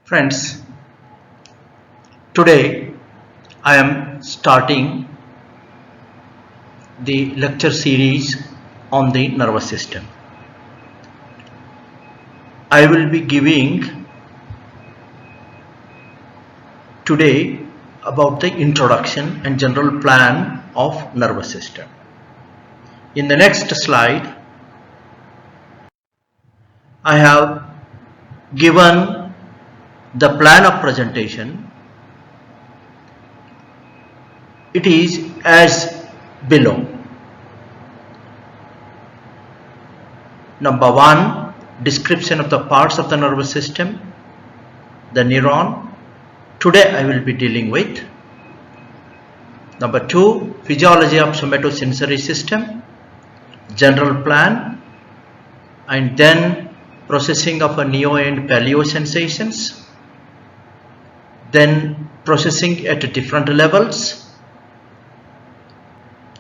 Friends, today I am starting the lecture series on the nervous system. I will be giving today about the introduction and general plan of nervous system. In the next slide, I have given the plan of presentation. It is as below. Number 1, description of the parts of the nervous system, the neuron. Today I will be dealing with. Number 2, physiology of somatosensory system, general plan, and then processing of a neo and paleo sensations, then processing at different levels,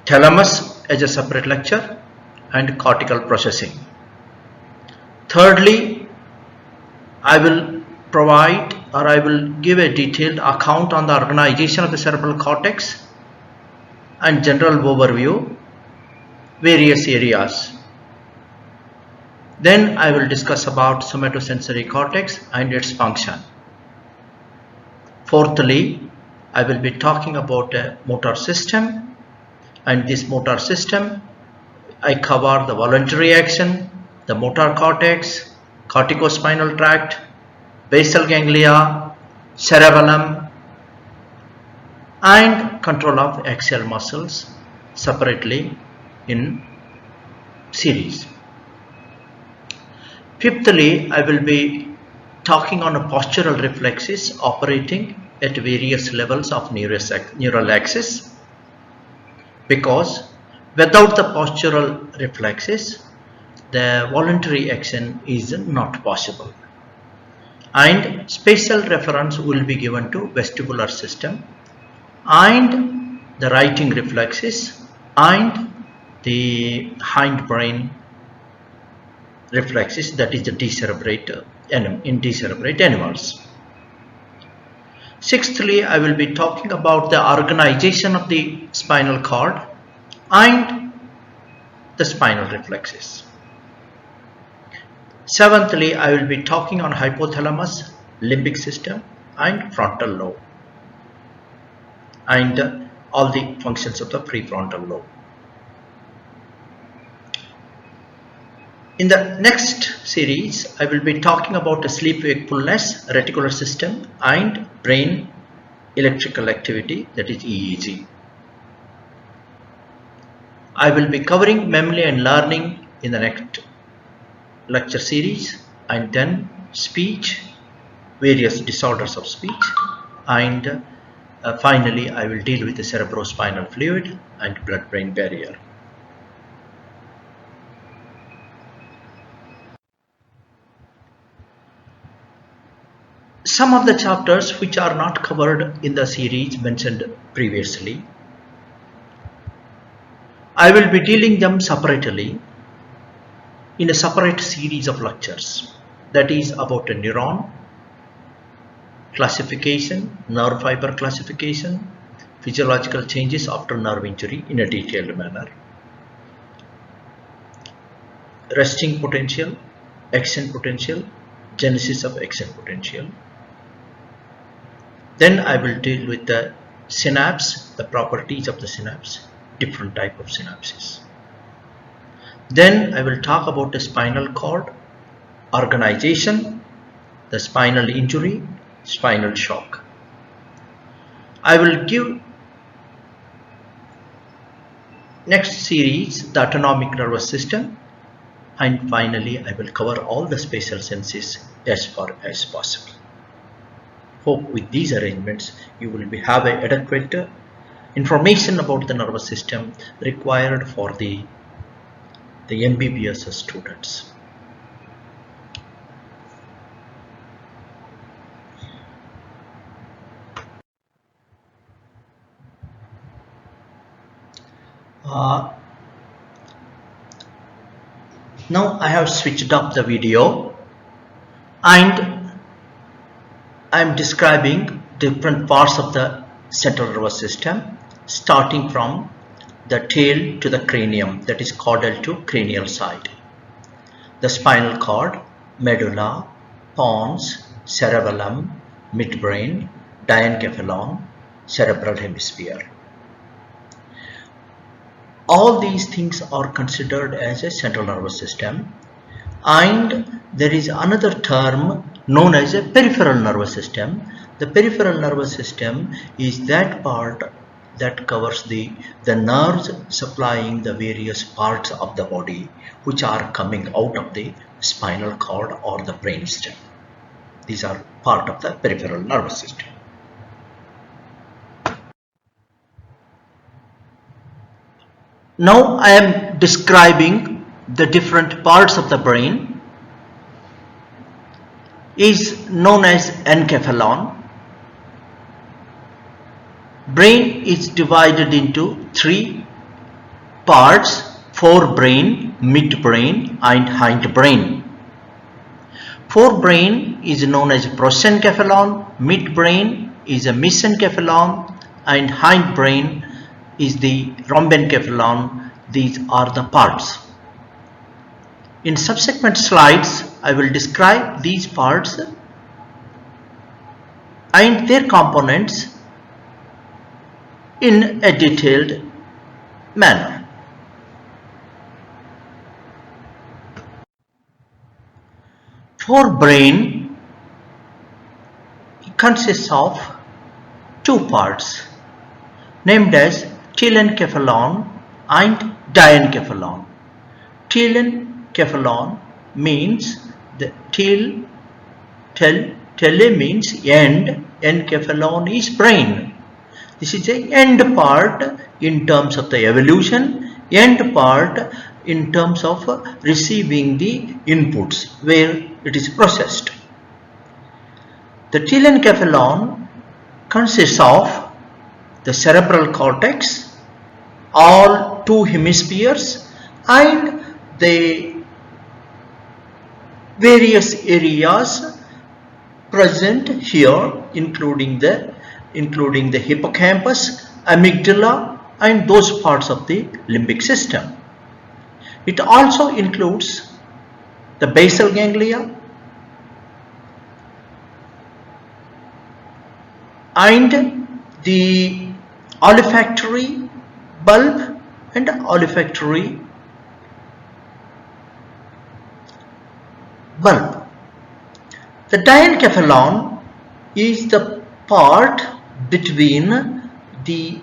thalamus as a separate lecture, and cortical processing. Thirdly, I will provide or I will give a detailed account on the organization of the cerebral cortex and general overview, various areas. Then I will discuss about somatosensory cortex and its function. Fourthly, I will be talking about a motor system, and this motor system I cover the voluntary action, the motor cortex, corticospinal tract, basal ganglia, cerebellum, and control of axial muscles separately in series. Fifthly, I will be talking on postural reflexes operating at various levels of neural axis, because without the postural reflexes, the voluntary action is not possible. And special reference will be given to vestibular system and the writing reflexes and the hindbrain reflexes, that is the decerebrate in decerebrate animals. Sixthly, I will be talking about the organization of the spinal cord and the spinal reflexes. Seventhly, I will be talking on hypothalamus, limbic system, and frontal lobe, and all the functions of the prefrontal lobe. In the next series, I will be talking about the sleep wakefulness, reticular system, and brain electrical activity, that is EEG. I will be covering memory and learning in the next lecture series, and then speech, various disorders of speech, and finally I will deal with the cerebrospinal fluid and blood-brain barrier. Some of the chapters which are not covered in the series mentioned previously, I will be dealing them separately in a separate series of lectures, that is about a neuron classification, nerve fiber classification, physiological changes after nerve injury in a detailed manner, resting potential, action potential, genesis of action potential. Then I will deal with the synapse, the properties of the synapse, different type of synapses. Then I will talk about the spinal cord, organization, the spinal injury, spinal shock. I will give next series the autonomic nervous system, and finally I will cover all the spatial senses as far as possible. Hope with these arrangements you will have adequate information about the nervous system required for the MBBS students. Now I have switched up the video and I am describing different parts of the central nervous system, starting from the tail to the cranium, that is caudal to cranial side. The spinal cord, medulla, pons, cerebellum, midbrain, diencephalon, cerebral hemisphere. All these things are considered as a central nervous system, and there is another term known as a peripheral nervous system. The peripheral nervous system is that part that covers the nerves supplying the various parts of the body which are coming out of the spinal cord or the brain stem. These are part of the peripheral nervous system. Now I am describing the different parts of the brain. Is known as encephalon. Brain is divided into three parts: forebrain, midbrain and hindbrain. Forebrain is known as prosencephalon, midbrain is a mesencephalon and hindbrain is the rhombencephalon. These are the parts. In subsequent slides, I will describe these parts and their components in a detailed manner. Forebrain consists of two parts named as telencephalon and diencephalon. Telencephalon means the tele means end, encephalon is brain. This is the end part in terms of the evolution, end part in terms of receiving the inputs where it is processed. The telencephalon consists of the cerebral cortex, all two hemispheres, and the various areas present here, including the hippocampus, amygdala and those parts of the limbic system. It also includes the basal ganglia and the olfactory bulb and olfactory bulb. The diencephalon is the part between the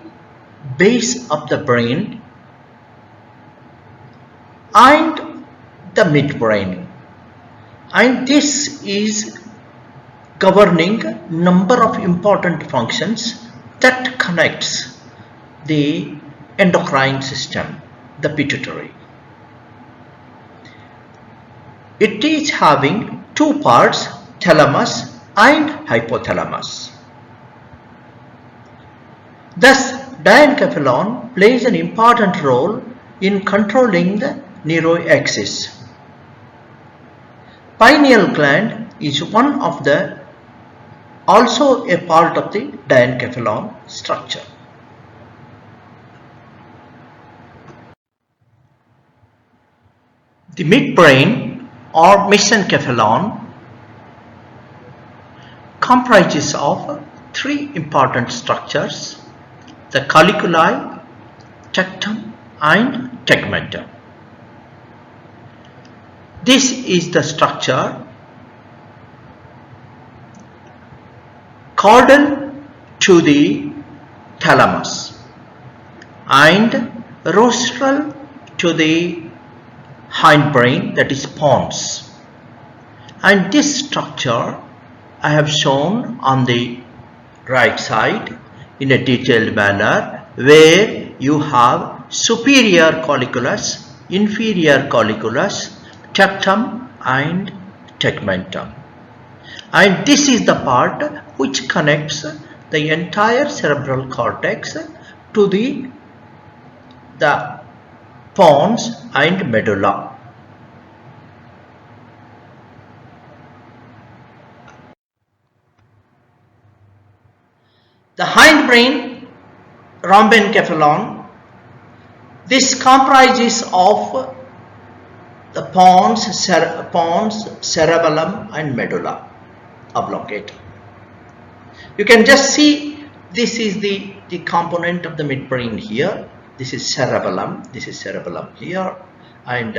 base of the brain and the midbrain, and this is governing number of important functions that connects the endocrine system, the pituitary. It is having two parts, thalamus and hypothalamus. Thus, diencephalon plays an important role in controlling the neuroaxis. Pineal gland is one of the also a part of the diencephalon structure. The midbrain or mesencephalon comprises of three important structures: the colliculi, tectum and tegmentum. This is the structure caudal to the thalamus and rostral to the hindbrain, that is pons. And this structure I have shown on the right side in a detailed manner, where you have superior colliculus, inferior colliculus, tectum and tegmentum. And this is the part which connects the entire cerebral cortex to the pons and medulla. The hindbrain rhombencephalon, this comprises of the pons, cerebellum and medulla oblongata. You can just see this is the component of the midbrain here. This is cerebellum here, and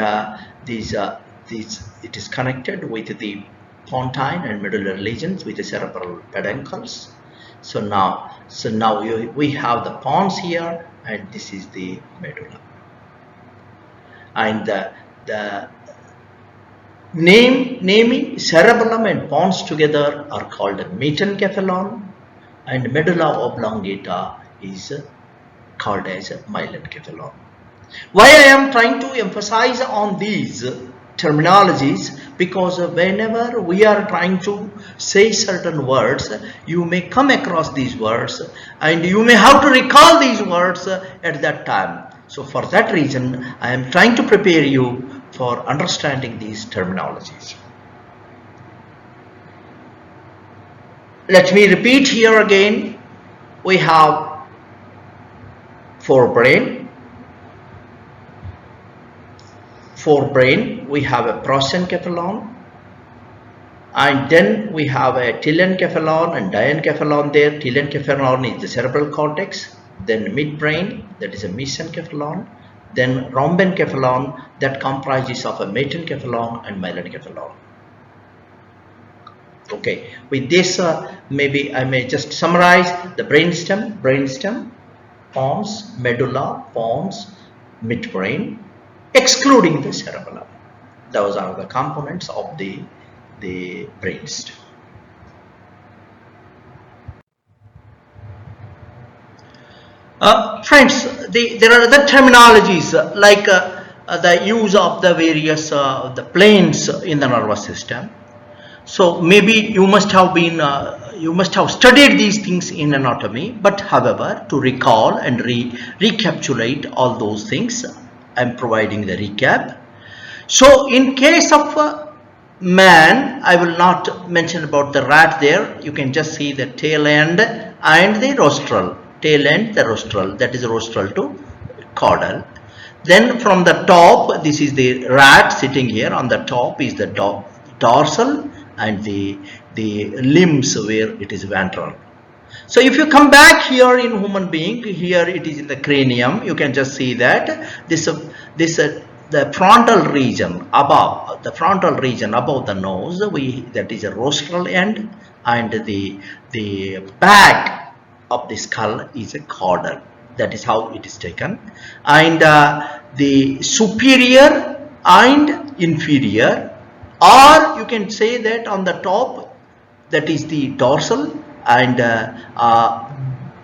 it is connected with the pontine and medullary regions with the cerebral peduncles. So now we have the pons here, and this is the medulla. And the naming cerebellum and pons together are called metencephalon, and medulla oblongata is called as myelencephalon. Why I am trying to emphasize on these terminologies, because whenever we are trying to say certain words, you may come across these words and you may have to recall these words at that time. So for that reason, I am trying to prepare you for understanding these terminologies. Let me repeat here again. We have forebrain, we have a prosencephalon, and then we have a telencephalon and diencephalon there. Telencephalon is the cerebral cortex, then midbrain, that is a mesencephalon, then rhombencephalon, that comprises of a metencephalon and myelencephalon. Okay, with this maybe I may just summarize the brainstem, pons, medulla, pons, midbrain, excluding the cerebellum. Those are the components of the brainstem. Friends, there are other terminologies like the use of the various the planes in the nervous system. So maybe you must have been you must have studied these things in anatomy, but however, to recall and recapitulate all those things, I am providing the recap. So in case of man, I will not mention about the rat there. You can just see the tail end and the rostral. Tail end, the rostral, that is rostral to caudal. Then from the top, this is the rat sitting here. On the top is the dorsal, and the limbs where it is ventral. So if you come back here in human being, here it is in the cranium. You can just see that the frontal region above the nose, that is a rostral end, and the back of the skull is a caudal. That is how it is taken. And the superior and inferior, or you can say that on the top, that is the dorsal, and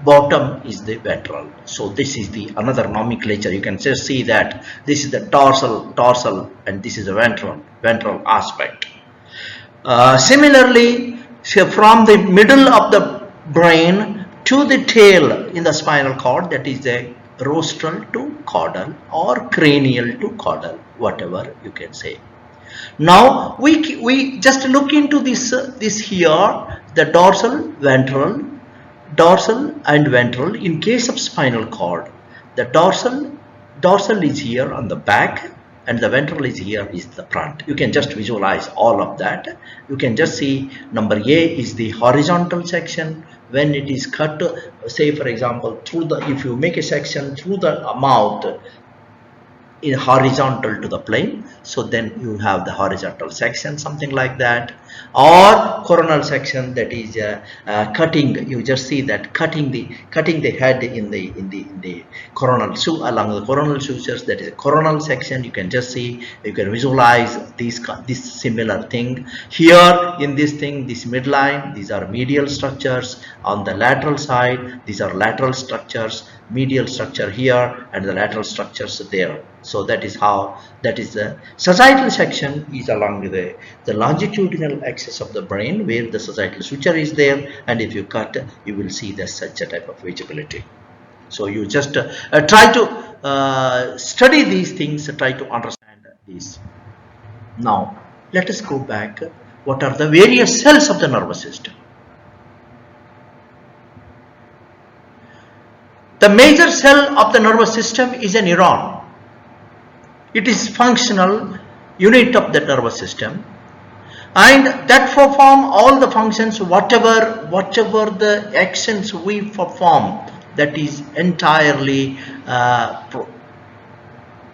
bottom is the ventral. So this is the another nomenclature. You can just see that this is the dorsal, and this is the ventral aspect. Similarly, from the middle of the brain to the tail in the spinal cord, that is the rostral to caudal or cranial to caudal, whatever you can say. Now we just look into this here, the dorsal and ventral. In case of spinal cord, the dorsal is here on the back, and the ventral is here is the front. You can just visualize all of that. You can just see number A is the horizontal section. When it is cut, say for example, through the, if you make a section through the mouth in horizontal to the plane, so then you have the horizontal section, something like that. Or coronal section, that is cutting. You just see that cutting the head in the coronal, so along the coronal sutures, that is a coronal section. You can just see, you can visualize this similar thing here in this thing. This midline, these are medial structures. On the lateral side, these are lateral structures. Medial structure here and the lateral structures there. So that is how, that is the sagittal section is along the longitudinal axis of the brain, where the sagittal suture is there, and if you cut, you will see the such a type of visibility. So you just try to study these things, try to understand these. Now let us go back. What are the various cells of the nervous system? The major cell of the nervous system is a neuron. It is functional unit of the nervous system, and that perform all the functions, whatever the actions we perform, that is entirely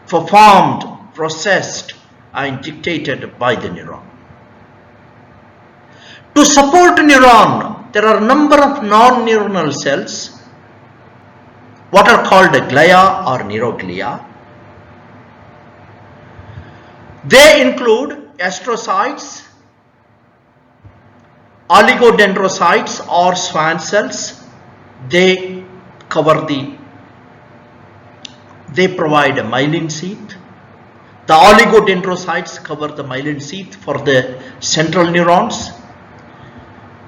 performed, processed and dictated by the neuron. To support neuron, there are a number of non-neuronal cells, what are called glia or neuroglia. They include astrocytes, oligodendrocytes or Schwann cells. They provide a myelin sheath. The oligodendrocytes cover the myelin sheath for the central neurons,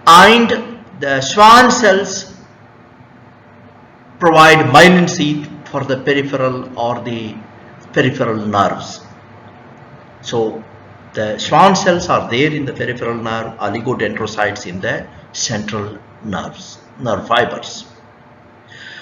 and the Schwann cells provide myelin sheath for the peripheral or the peripheral nerves. So the Schwann cells are there in the peripheral nerve, oligodendrocytes in the central nerve fibers.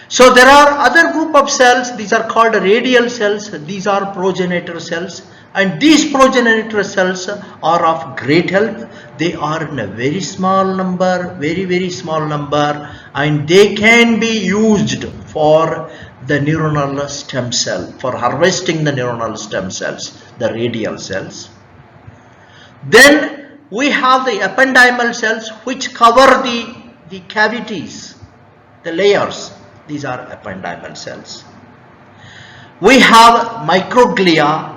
So there are other group of cells, these are called radial cells, these are progenitor cells, and these progenitor cells are of great help. They are in a very small number, very small number, and they can be used for the neuronal stem cell, for harvesting the neuronal stem cells, the radial cells. Then we have the ependymal cells which cover the cavities, the layers. These are ependymal cells. We have microglia.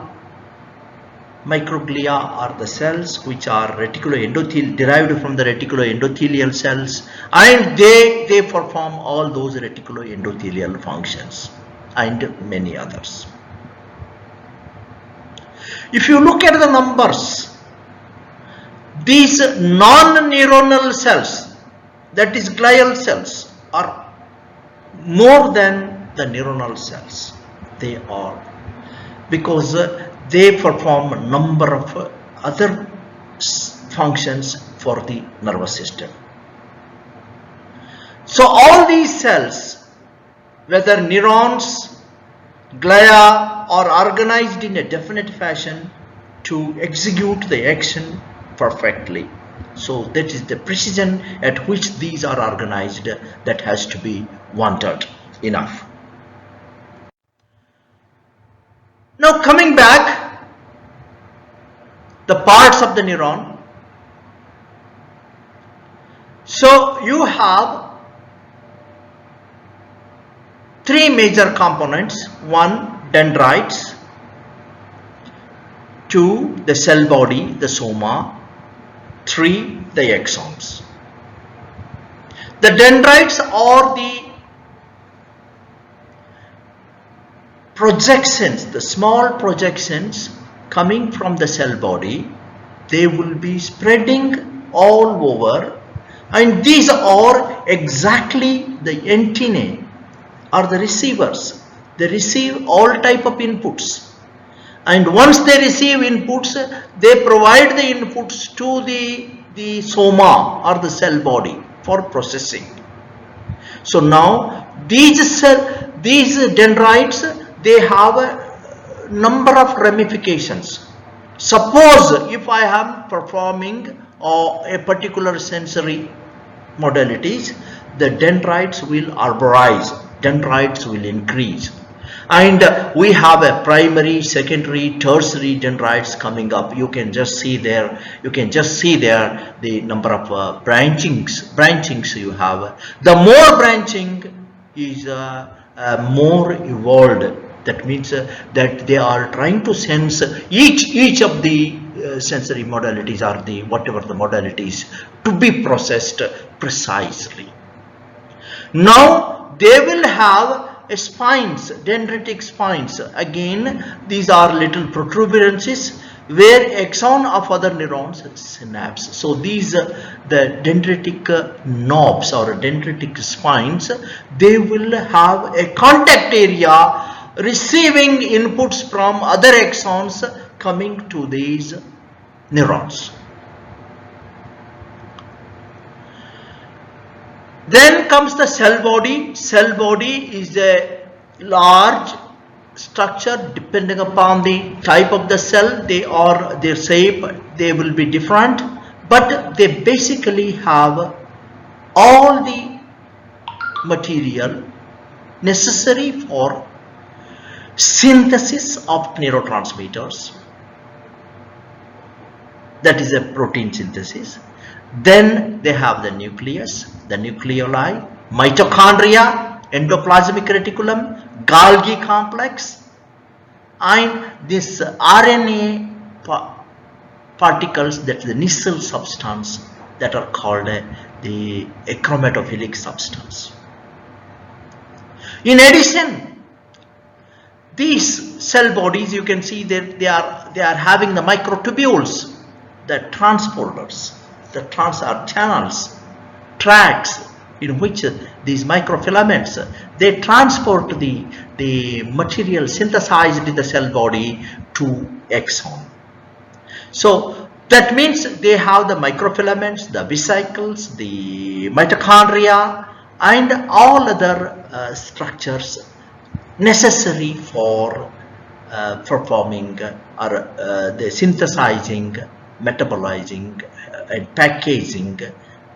Microglia are the cells which are reticuloendothelial, derived from the reticuloendothelial cells, and they perform all those reticuloendothelial functions and many others. If you look at the numbers, these non-neuronal cells, that is glial cells, are more than the neuronal cells. They are, because they perform a number of other functions for the nervous system. So all these cells, whether neurons, glia, are organized in a definite fashion to execute the action perfectly. So that is the precision at which these are organized that has to be wanted enough. Now coming back, the parts of the neuron. So you have three major components. One, dendrites. Two, the cell body, the soma. Three, the axons. The dendrites are the projections, the small projections coming from the cell body. They will be spreading all over, and these are exactly the antennae or the receivers. They receive all type of inputs, and once they receive inputs, they provide the inputs to the soma or the cell body for processing. So now these dendrites, they have a number of ramifications. Suppose if I am performing a particular sensory modalities, the dendrites will arborize, dendrites will increase, and we have a primary, secondary, tertiary dendrites coming up. You can just see there, the number of branchings you have. The more branching is more evolved. That means that they are trying to sense each of the sensory modalities, or the whatever the modalities, to be processed precisely. Now they will have spines, dendritic spines. Again, these are little protuberances where axon of other neurons synapse. So these the dendritic knobs or dendritic spines, they will have a contact area receiving inputs from other axons coming to these neurons. Then comes the cell body. Cell body is a large structure. Depending upon the type of the cell, their shape, they will be different, but they basically have all the material necessary for synthesis of neurotransmitters, that is a protein synthesis. Then they have the nucleus, the nucleoli, mitochondria, endoplasmic reticulum, Golgi complex, and this RNA particles, that is the nissal substance, that are called the achromatophilic substance. In addition, these cell bodies, you can see that they are having the microtubules, the transporters, the channels, tracks in which these microfilaments, they transport the material synthesized in the cell body to axon. So that means they have the microfilaments, the vesicles, the mitochondria, and all other structures necessary for performing or the synthesizing, metabolizing, and packaging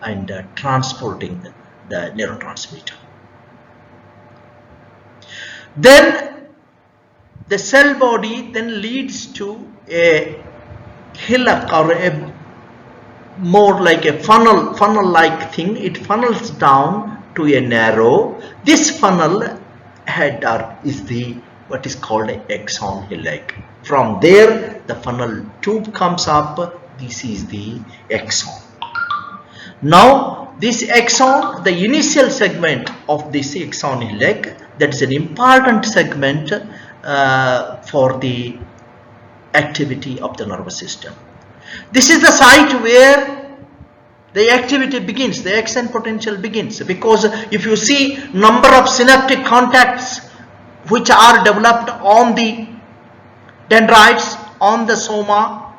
and transporting the neurotransmitter. Then the cell body then leads to a hillock, or a more like a funnel-like thing. It funnels down to a narrow. This funnel head is the what is called a axon hillock. From there, the funnel tube comes up. This is the axon. Now, this axon, the initial segment of this axon hillock, that is an important segment for the activity of the nervous system. This is the site where the activity begins, the action potential begins, because if you see number of synaptic contacts which are developed on the dendrites, on the soma,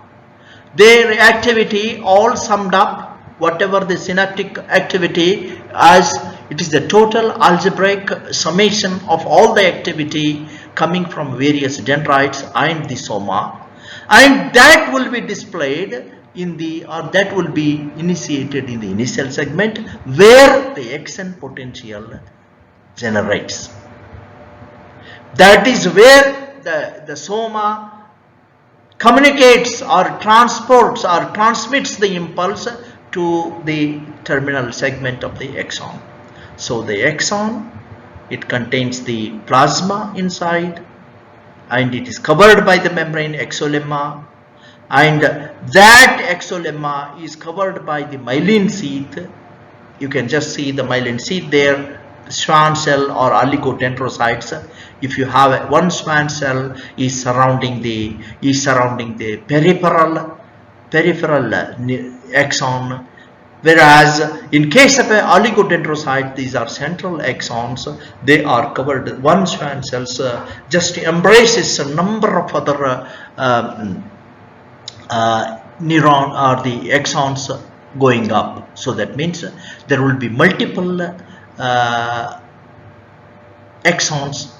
their activity all summed up, whatever the synaptic activity, as it is the total algebraic summation of all the activity coming from various dendrites and the soma, and that will be displayed in the, or that will be initiated in the initial segment where the action potential generates. That is where the soma communicates or transports or transmits the impulse to the terminal segment of the axon. So the axon, it contains the plasma inside, and it is covered by the membrane exolemma, and that exolemma is covered by the myelin sheath. You can just see the myelin sheath there, Schwann cell or oligodendrocytes. If you have one Schwann cell is surrounding the peripheral axon, whereas in case of an oligodendrocyte, these are central axons. They are covered. One Schwann cells just embraces a number of other neuron or the axons going up. So that means there will be multiple axons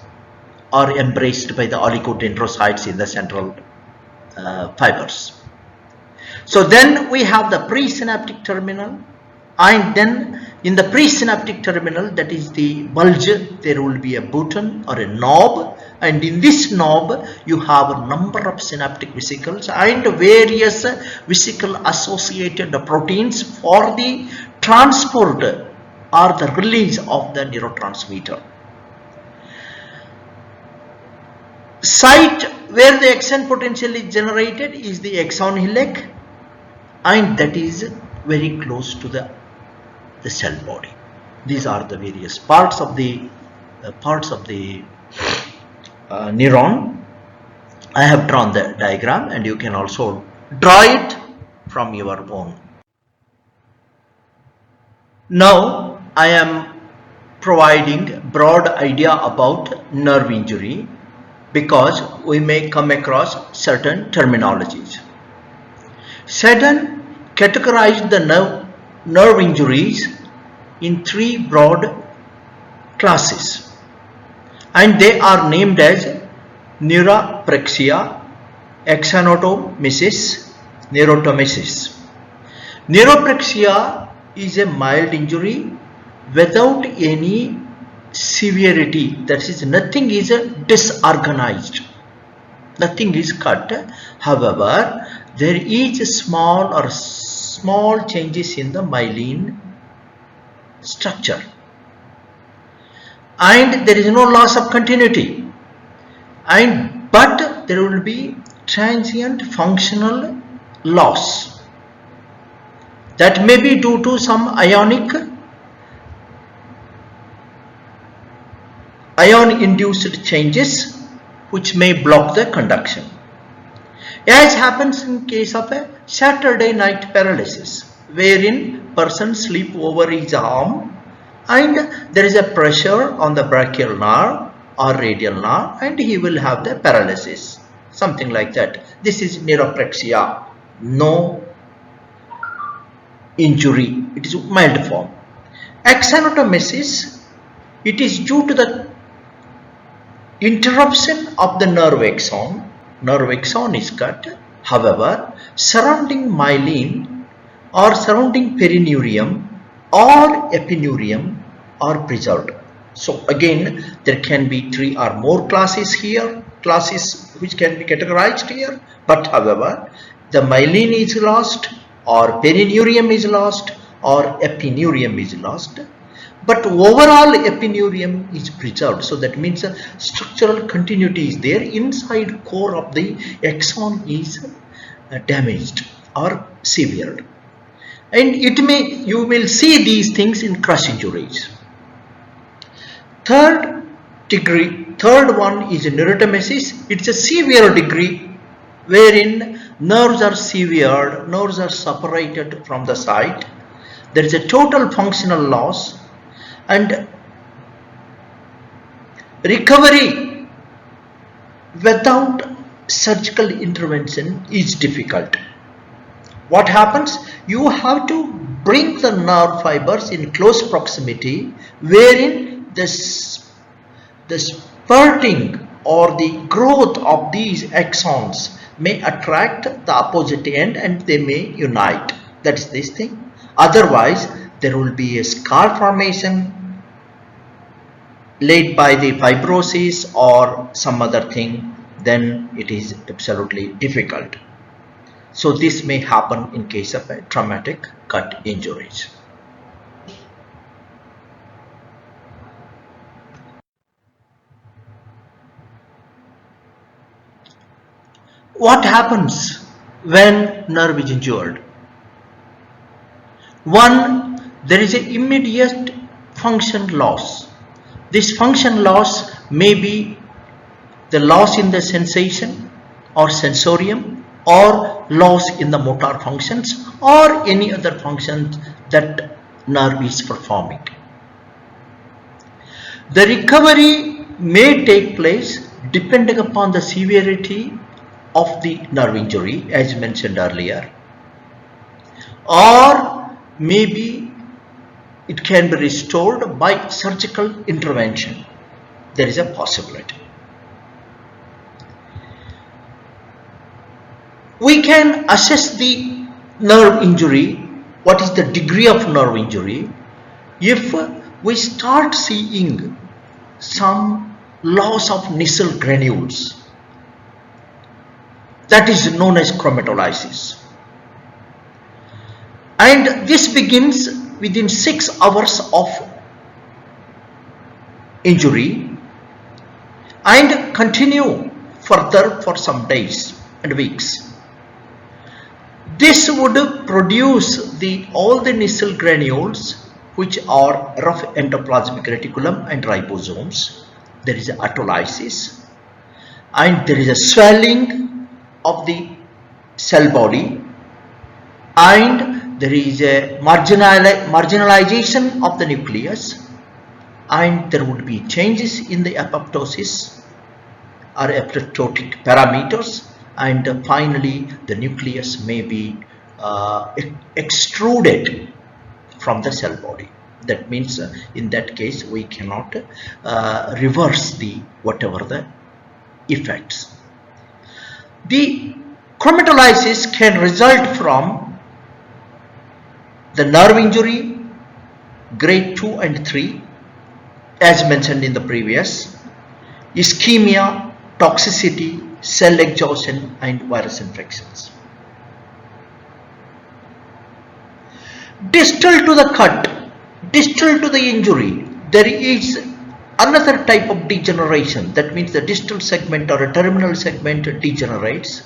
are embraced by the oligodendrocytes in the central fibers. So then we have the presynaptic terminal, and then in the presynaptic terminal, that is the bulge, there will be a button or a knob, and in this knob you have a number of synaptic vesicles and various vesicle associated proteins for the transport or the release of the neurotransmitter. Site where the action potential is generated is the axon hillock, and that is very close to the cell body. These are the various parts of the neuron. I have drawn the diagram, and you can also draw it from your own. Now I am providing broad idea about nerve injury, because we may come across certain terminologies. Seddon categorized the nerve injuries in three broad classes, and they are named as neuropraxia, axanotomesis, neurotomesis. Neuropraxia is a mild injury without any severity, that is, nothing is disorganized, nothing is cut. However, there is small changes in the myelin structure, and there is no loss of continuity, but there will be transient functional loss that may be due to some ion induced changes which may block the conduction, as happens in case of a Saturday night paralysis, wherein person sleep over his arm and there is a pressure on the brachial nerve or radial nerve and he will have the paralysis, something like that. This is neuropraxia, no injury, it is mild form. Axanotomesis, it is due to the interruption of the nerve axon. Nerve axon is cut, however, surrounding myelin or surrounding perineurium or epineurium are preserved. So again, there can be three or more classes here, classes which can be categorized here, but however, the myelin is lost or perineurium is lost or epineurium is lost, but overall epineurium is preserved. So that means structural continuity is there. Inside core of the axon is damaged or severed, and you will see these things in crush injuries. Third one is neurotomesis. It's a severe degree wherein nerves are severed, nerves are separated from the site. There is a total functional loss, and recovery without surgical intervention is difficult. What happens? You have to bring the nerve fibers in close proximity, wherein the spurting or the growth of these axons may attract the opposite end and they may unite. That is this thing. Otherwise, there will be a scar formation laid by the fibrosis or some other thing, then it is absolutely difficult. So this may happen in case of a traumatic cut injuries. What happens when nerve is injured? One, there is an immediate function loss. This function loss may be the loss in the sensation or sensorium, or loss in the motor functions, or any other functions that nerve is performing. The recovery may take place depending upon the severity of the nerve injury, as mentioned earlier, or maybe it can be restored by surgical intervention. There is a possibility. We can assess the nerve injury, what is the degree of nerve injury, if we start seeing some loss of Nissl granules. That is known as chromatolysis. And this begins within 6 hours of injury and continue further for some days and weeks. This would produce all the Nissl granules, which are rough endoplasmic reticulum and ribosomes. There is autolysis and there is a swelling of the cell body, and there is a marginalization of the nucleus, and there would be changes in the apoptosis or apoptotic parameters, and finally the nucleus may be extruded from the cell body. That means in that case we cannot reverse the whatever the effects. The chromatolysis can result from the nerve injury grade 2 and 3 as mentioned in the previous, ischemia, toxicity, cell exhaustion and virus infections. Distal to the cut, distal to the injury, there is another type of degeneration. That means the distal segment or a terminal segment degenerates,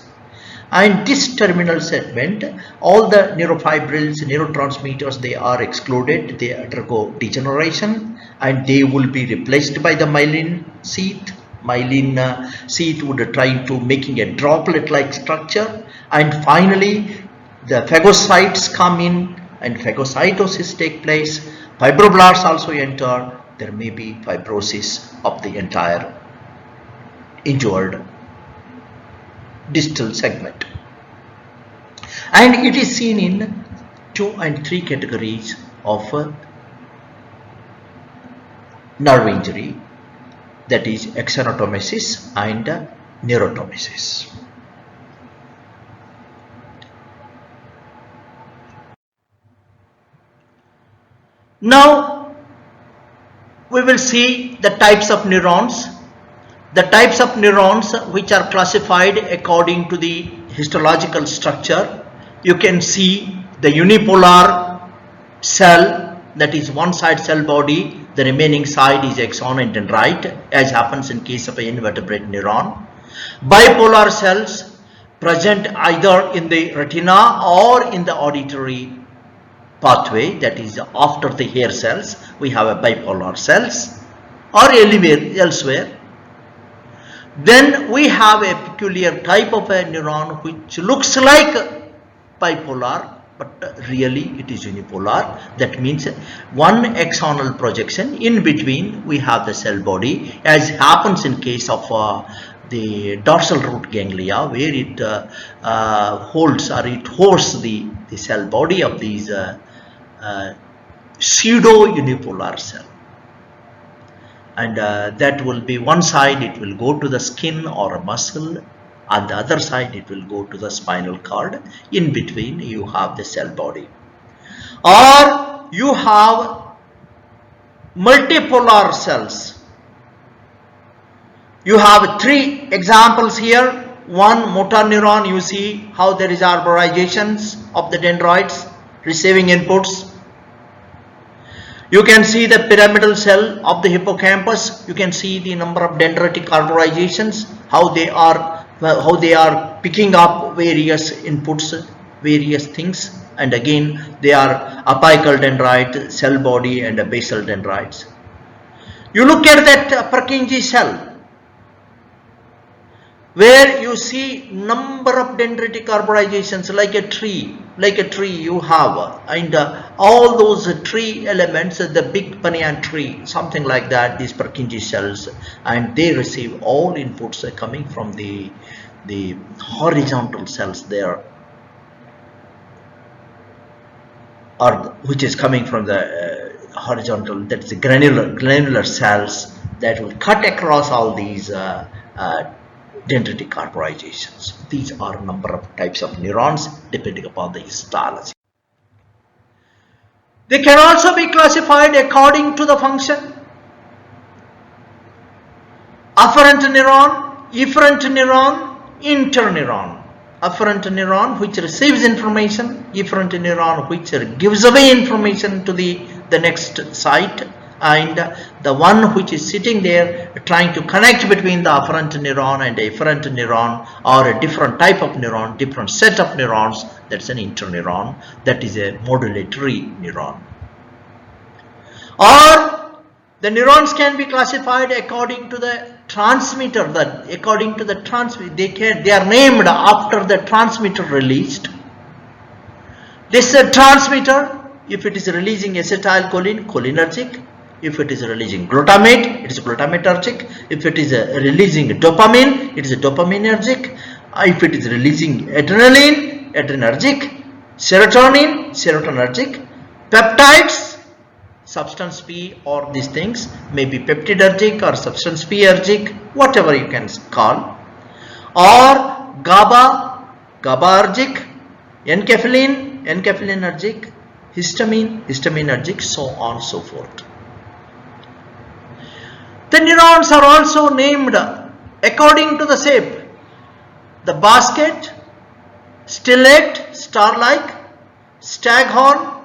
and this terminal segment, all the neurofibrils, neurotransmitters, they are excluded, they undergo degeneration and they will be replaced by the myelin sheath. Myelin sheath would try to making a droplet like structure, and finally the phagocytes come in and phagocytosis take place, fibroblasts also enter, there may be fibrosis of the entire injured distal segment. And it is seen in 2 and 3 categories of nerve injury, that is axonotmesis and neurotomesis. Now we will see the types of neurons. The types of neurons which are classified according to the histological structure. You can see the unipolar cell, that is one side cell body, the remaining side is axon and dendrite, as happens in case of an invertebrate neuron. Bipolar cells present either in the retina or in the auditory pathway, that is after the hair cells we have a bipolar cells, or elsewhere. Then we have a peculiar type of a neuron which looks like bipolar, but really it is unipolar. That means one axonal projection, in between we have the cell body, as happens in case of the dorsal root ganglia, where it holds or it hosts the cell body of these pseudo unipolar cell. And that will be one side, it will go to the skin or a muscle, on the other side it will go to the spinal cord. In between you have the cell body. Or you have multipolar cells. You have 3 examples here. One, motor neuron, you see how there is arborizations of the dendrites receiving inputs. You can see the pyramidal cell of the hippocampus. You can see the number of dendritic arborizations, how they are picking up various inputs, various things, and again they are apical dendrite, cell body, and basal dendrites. You look at that Purkinje cell, where you see number of dendritic arborizations like a tree you have, and all those tree elements, the big banyan tree, something like that, these Purkinje cells, and they receive all inputs coming from the horizontal cells there, or which is coming from the horizontal, that's the granular cells that will cut across all these dendritic arborizations. These are a number of types of neurons depending upon the histology. They can also be classified according to the function. Afferent neuron, efferent neuron, interneuron. Afferent neuron which receives information, efferent neuron which gives away information to the next site, and the one which is sitting there trying to connect between the afferent neuron and the efferent neuron, or a different type of neuron, different set of neurons, that's an interneuron, that is a modulatory neuron. Or the neurons can be classified according to the transmitter, they are named after the transmitter released. This transmitter, if it is releasing acetylcholine, cholinergic. If it is releasing glutamate, it is glutamatergic. If it is releasing dopamine, it is dopaminergic. If it is releasing adrenaline, adrenergic. Serotonin, serotonergic. Peptides, substance P or these things, may be peptidergic or substance P-ergic, whatever you can call, or GABAergic, N-caffeine-ergic, histaminergic, so on and so forth. The neurons are also named according to the shape. The basket, stellate, star-like, staghorn,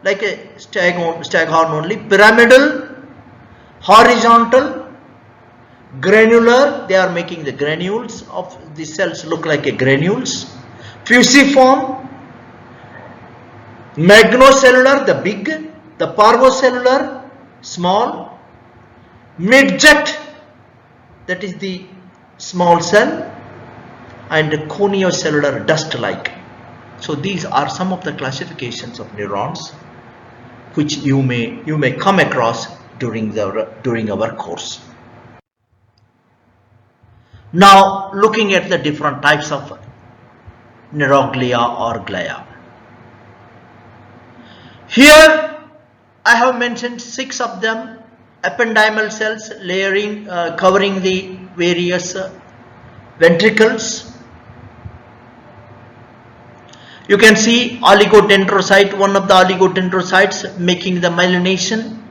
like a staghorn only, pyramidal, horizontal, granular, they are making the granules of the cells look like a granules, fusiform, magnocellular, the big, the parvocellular, small, midjet, that is the small cell, and coniocellular, dust-like. So these are some of the classifications of neurons which you may come across during our course. Now looking at the different types of neuroglia or glia. Here I have mentioned 6 of them: ependymal cells covering the various ventricles. You can see oligodendrocyte, one of the oligodendrocytes making the myelination,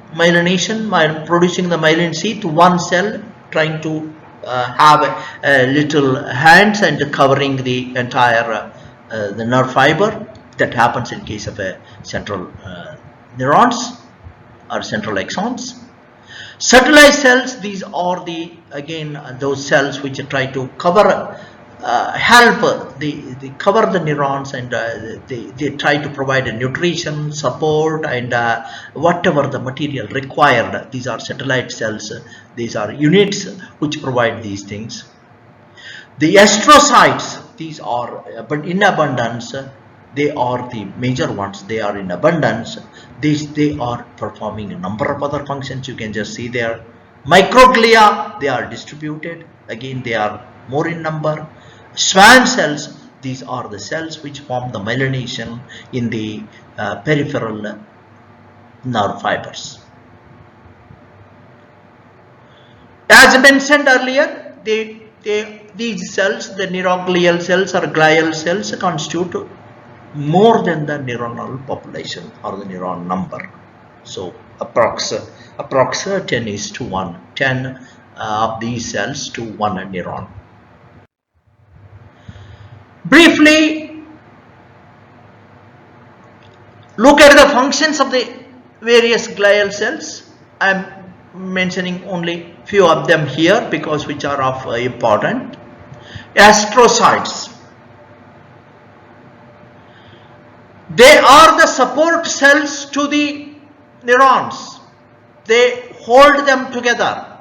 producing the myelin sheath, one cell trying to have little hands and covering the entire the nerve fiber. That happens in case of central neurons or central axons. Satellite cells, these are those cells which try to cover, cover the neurons, and they try to provide a nutrition, support, and whatever the material required. These are satellite cells. These are units which provide these things. The astrocytes, these are in abundance. They are the major ones. They are in abundance. They are performing a number of other functions. You can just see there. Microglia, they are distributed. Again, they are more in number. Schwann cells, these are the cells which form the myelination in the peripheral nerve fibers. As mentioned earlier, these cells, the neuroglial cells or glial cells, constitute more than the neuronal population or the neuron number. So approx 10:1, 10 of these cells to 1 neuron. Briefly look at the functions of the various glial cells. I am mentioning only few of them here because which are of important. Astrocytes, they are the support cells to the neurons. They hold them together.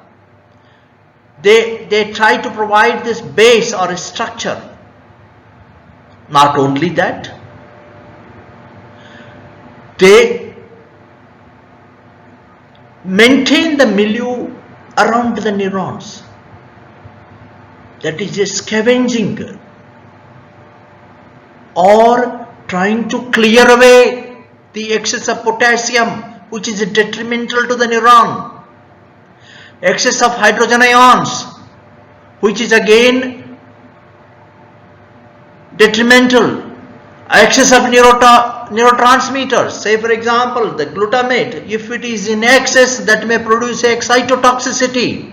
They try to provide this base or a structure. Not only that, they maintain the milieu around the neurons. That is a scavenging or trying to clear away the excess of potassium which is detrimental to the neuron, excess of hydrogen ions which is again detrimental, excess of neurotransmitters, say for example the glutamate, if it is in excess, that may produce excitotoxicity,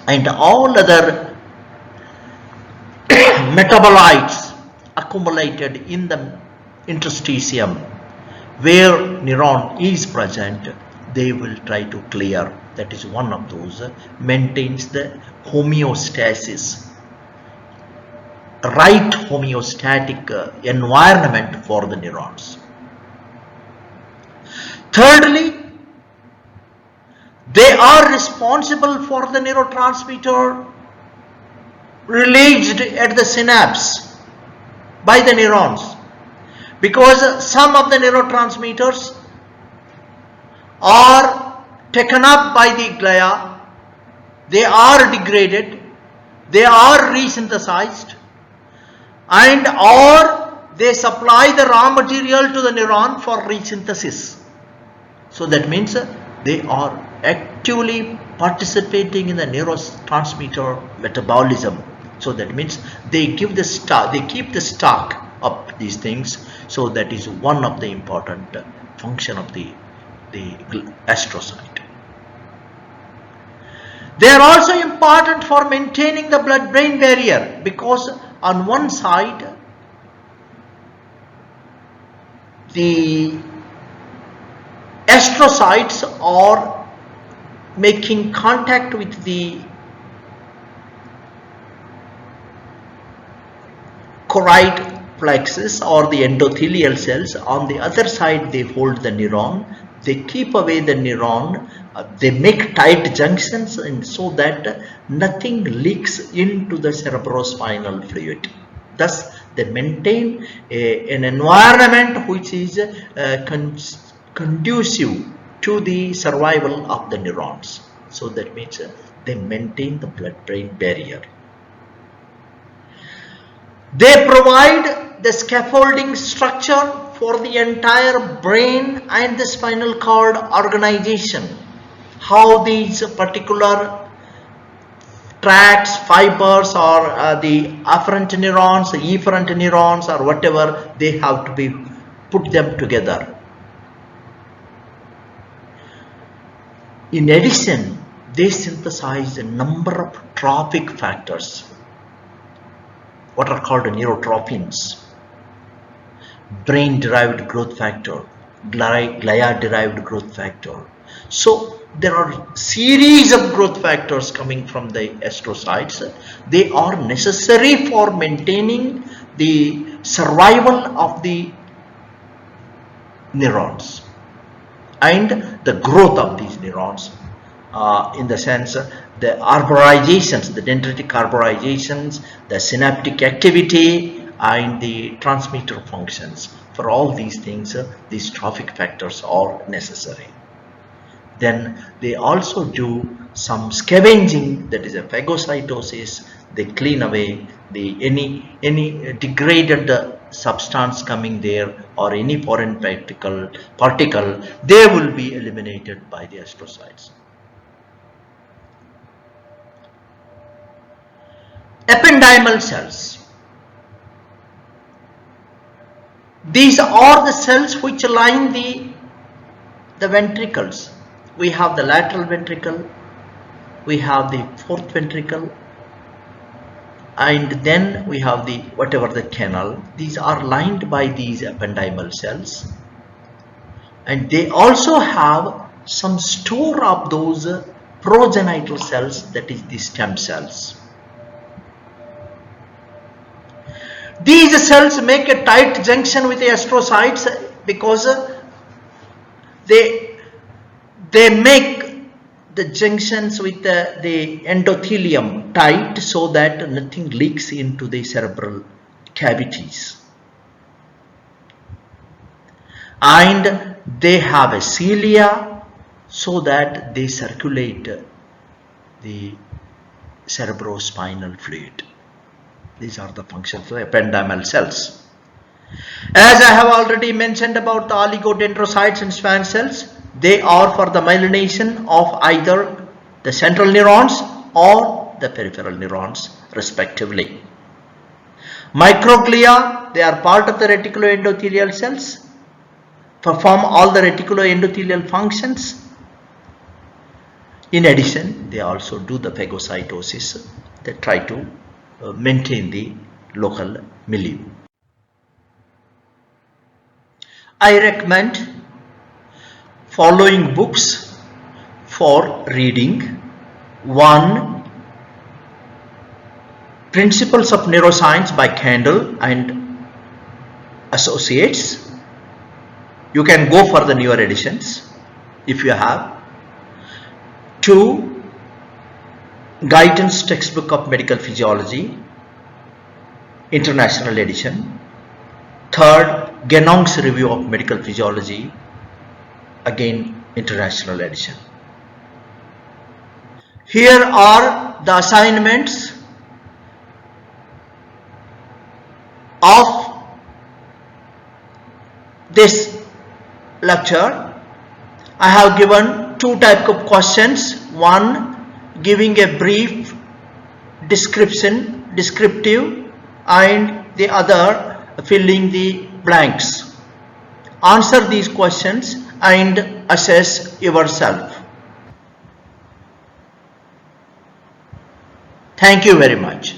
and all other metabolites accumulated in the interstitium where neuron is present, they will try to clear. That is one of those, maintains the homeostasis, right homeostatic environment for the neurons. Thirdly, they are responsible for the neurotransmitter released at the synapse by the neurons, because some of the neurotransmitters are taken up by the glia, they are degraded, they are resynthesized, and or they supply the raw material to the neuron for resynthesis. So that means they are actively participating in the neurotransmitter metabolism. So that means they give the stock, they keep the stock of these things. So that is one of the important function of the astrocyte. They are also important for maintaining the blood-brain barrier, because on one side the astrocytes are making contact with the choroid plexus or the endothelial cells. On the other side they hold the neuron, they keep away the neuron, they make tight junctions, and so that nothing leaks into the cerebrospinal fluid. Thus they maintain an environment which is conducive to the survival of the neurons. So that means they maintain the blood-brain barrier. They provide the scaffolding structure for the entire brain and the spinal cord organization. How these particular tracts, fibers, or the afferent neurons, the efferent neurons, or whatever, they have to be put them together. In addition, they synthesize a number of trophic factors, what are called neurotrophins, brain-derived growth factor, glia-derived growth factor. So there are series of growth factors coming from the astrocytes. They are necessary for maintaining the survival of the neurons and the growth of these neurons, in the sense the arborizations, the dendritic arborizations, the synaptic activity, and the transmitter functions. For all these things, these trophic factors are necessary. Then they also do some scavenging, that is a phagocytosis. They clean away the any degraded substance coming there, or any foreign particle, they will be eliminated by the astrocytes. Ependymal cells. These are the cells which line the ventricles. We have the lateral ventricle, we have the fourth ventricle, and then we have the the canal. These are lined by these ependymal cells, and they also have some store of those progenital cells, that is the stem cells. These cells make a tight junction with the astrocytes because they make the junctions with the endothelium tight, so that nothing leaks into the cerebral cavities. And they have a cilia, so that they circulate the cerebrospinal fluid. These are the functions of ependymal cells. As I have already mentioned about the oligodendrocytes and Schwann cells, they are for the myelination of either the central neurons or the peripheral neurons respectively. Microglia, they are part of the reticuloendothelial cells, perform all the reticuloendothelial functions. In addition, they also do the phagocytosis. They try to maintain the local milieu. I recommend following books for reading. 1. Principles of Neuroscience by Kendall and Associates. You can go for the newer editions if you have. 2. Guyton's Textbook of Medical Physiology, International Edition. 3rd, Genong's Review of Medical Physiology, again International Edition. Here are the assignments of this lecture. I have given two types of questions. One, giving a brief descriptive, and the other, filling the blanks. Answer these questions and assess yourself. Thank you very much.